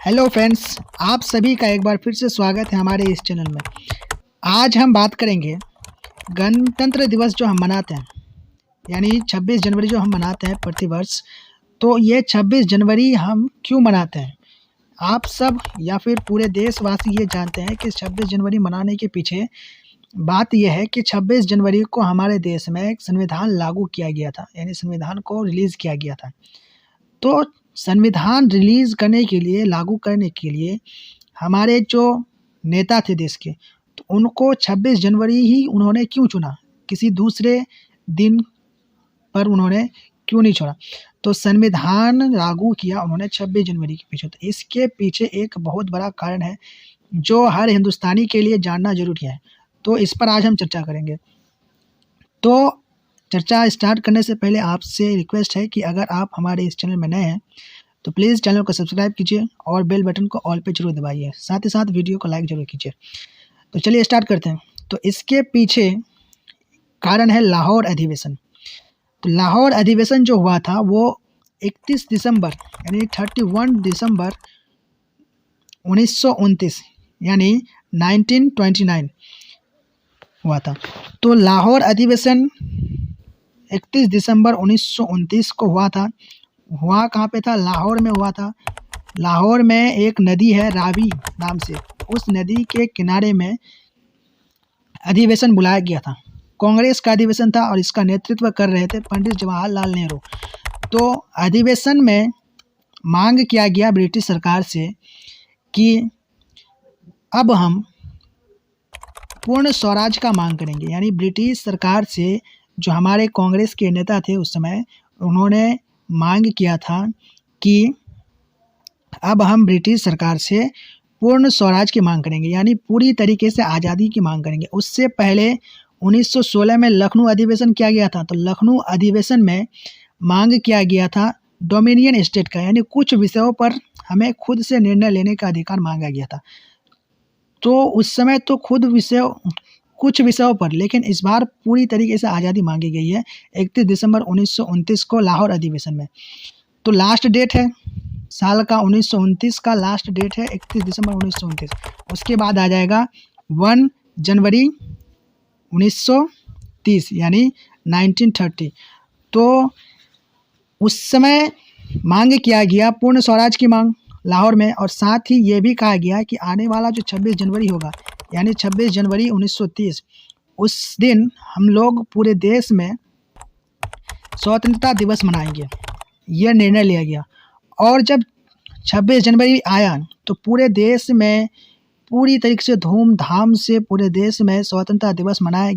Hello friends, आप सभी का एक बार फिर से स्वागत है हमारे इस चैनल में। आज हम बात करेंगे गणतंत्र दिवस जो हम मनाते हैं, यानी 26 जनवरी जो हम मनाते हैं प्रतिवर्ष। तो ये 26 जनवरी हम क्यों मनाते हैं? आप सब या फिर पूरे देशवासी ये जानते हैं कि 26 जनवरी मनाने के पीछे बात यह है कि 26 जनवरी को हमारे देश में एक संविधान लागू किया गया था, यानी संविधान को रिलीज़ किया गया था। तो संविधान रिलीज़ करने के लिए, लागू करने के लिए हमारे जो नेता थे देश के, तो उनको 26 जनवरी ही उन्होंने क्यों चुना? किसी दूसरे दिन पर उन्होंने क्यों नहीं छोड़ा? तो संविधान लागू किया उन्होंने 26 जनवरी के पीछे। तो इसके पीछे एक बहुत बड़ा कारण है जो हर हिंदुस्तानी के लिए जानना ज़रूरी है। तो इस पर आज हम चर्चा करेंगे। तो चर्चा स्टार्ट करने से पहले आपसे रिक्वेस्ट है कि अगर आप हमारे इस चैनल में नए हैं तो प्लीज़ चैनल को सब्सक्राइब कीजिए और बेल बटन को ऑल पे जरूर दबाइए। साथ ही साथ वीडियो को लाइक जरूर कीजिए। तो चलिए स्टार्ट करते हैं। तो इसके पीछे कारण है लाहौर अधिवेशन। तो लाहौर अधिवेशन जो हुआ था वो 31 दिसंबर यानी 31 दिसंबर 1929 यानी 1929 हुआ था। तो लाहौर अधिवेशन 31 दिसंबर 1929 को हुआ था। हुआ कहाँ पे था? लाहौर में हुआ था। लाहौर में एक नदी है रावी नाम से, उस नदी के किनारे में अधिवेशन बुलाया गया था। कांग्रेस का अधिवेशन था और इसका नेतृत्व कर रहे थे पंडित जवाहरलाल नेहरू। तो अधिवेशन में मांग किया गया ब्रिटिश सरकार से कि अब हम पूर्ण स्वराज का मांग करेंगे, यानी ब्रिटिश सरकार से जो हमारे कांग्रेस के नेता थे उस समय, उन्होंने मांग किया था कि अब हम ब्रिटिश सरकार से पूर्ण स्वराज की मांग करेंगे, यानी पूरी तरीके से आज़ादी की मांग करेंगे। उससे पहले 1916 में लखनऊ अधिवेशन किया गया था। तो लखनऊ अधिवेशन में मांग किया गया था डोमिनियन स्टेट का, यानी कुछ विषयों पर हमें खुद से निर्णय लेने का अधिकार मांगा गया था। तो उस समय तो कुछ विषयों पर, लेकिन इस बार पूरी तरीके से आज़ादी मांगी गई है 31 दिसंबर 1929 को लाहौर अधिवेशन में। तो लास्ट डेट है साल का 1929 का लास्ट डेट है 31 दिसंबर 1929। उसके बाद आ जाएगा 1 जनवरी 1930 यानी 1930। तो उस समय मांग किया गया पूर्ण स्वराज की मांग लाहौर में, और साथ ही ये भी कहा गया कि आने वाला जो 26 जनवरी होगा यानी 26 जनवरी 1930, उस दिन हम लोग पूरे देश में स्वतंत्रता दिवस मनाएंगे। यह निर्णय लिया गया। और जब 26 जनवरी आया तो पूरे देश में पूरी तरीके से धूमधाम से पूरे देश में स्वतंत्रता दिवस मनाया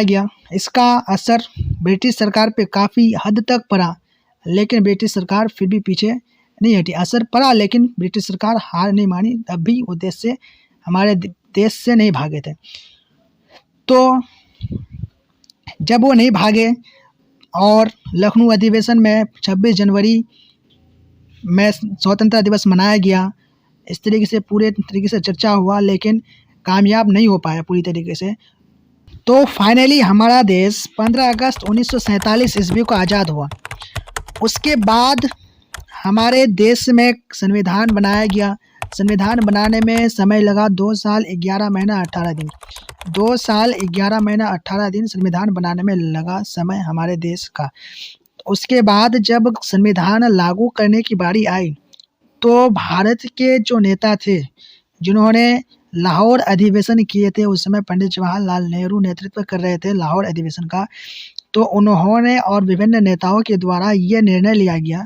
गया। इसका असर ब्रिटिश सरकार पे काफ़ी हद तक पड़ा, लेकिन ब्रिटिश सरकार फिर भी पीछे नहीं हटी। असर पड़ा लेकिन ब्रिटिश सरकार हार नहीं मानी, तब भी वो हमारे देश से नहीं भागे थे। तो जब वो नहीं भागे और लखनऊ अधिवेशन में 26 जनवरी में स्वतंत्रता दिवस मनाया गया, इस तरीके से पूरे तरीके से चर्चा हुआ, लेकिन कामयाब नहीं हो पाया पूरी तरीके से। तो फाइनली हमारा देश 15 अगस्त 1947 ईस्वी को आज़ाद हुआ। उसके बाद हमारे देश में संविधान बनाया गया। संविधान बनाने में समय लगा 2 साल 11 महीना 18 दिन। 2 साल 11 महीना 18 दिन संविधान बनाने में लगा समय हमारे देश का। उसके बाद जब संविधान लागू करने की बारी आई तो भारत के जो नेता थे जिन्होंने लाहौर अधिवेशन किए थे, उस समय पंडित जवाहरलाल नेहरू नेतृत्व कर रहे थे लाहौर अधिवेशन का। तो उन्होंने और विभिन्न नेताओं के द्वारा ये निर्णय लिया गया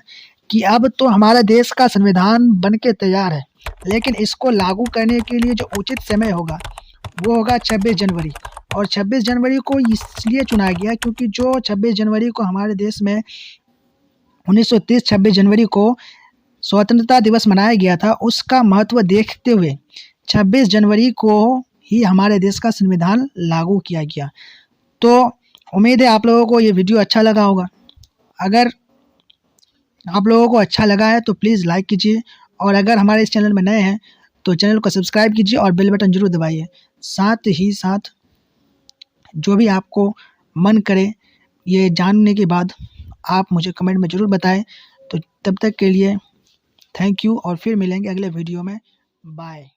कि अब तो हमारा देश का संविधान बन के तैयार है, लेकिन इसको लागू करने के लिए जो उचित समय होगा वो होगा 26 जनवरी। और 26 जनवरी को इसलिए चुना गया क्योंकि जो 26 जनवरी को हमारे देश में 1930 26 जनवरी को स्वतंत्रता दिवस मनाया गया था, उसका महत्व देखते हुए 26 जनवरी को ही हमारे देश का संविधान लागू किया गया। तो उम्मीद है आप लोगों को ये वीडियो अच्छा लगा होगा। अगर आप लोगों को अच्छा लगा है तो प्लीज़ लाइक कीजिए, और अगर हमारे इस चैनल में नए हैं तो चैनल को सब्सक्राइब कीजिए और बेल बटन जरूर दबाइए। साथ ही साथ जो भी आपको मन करे ये जानने के बाद आप मुझे कमेंट में ज़रूर बताएं। तो तब तक के लिए थैंक यू और फिर मिलेंगे अगले वीडियो में। बाय।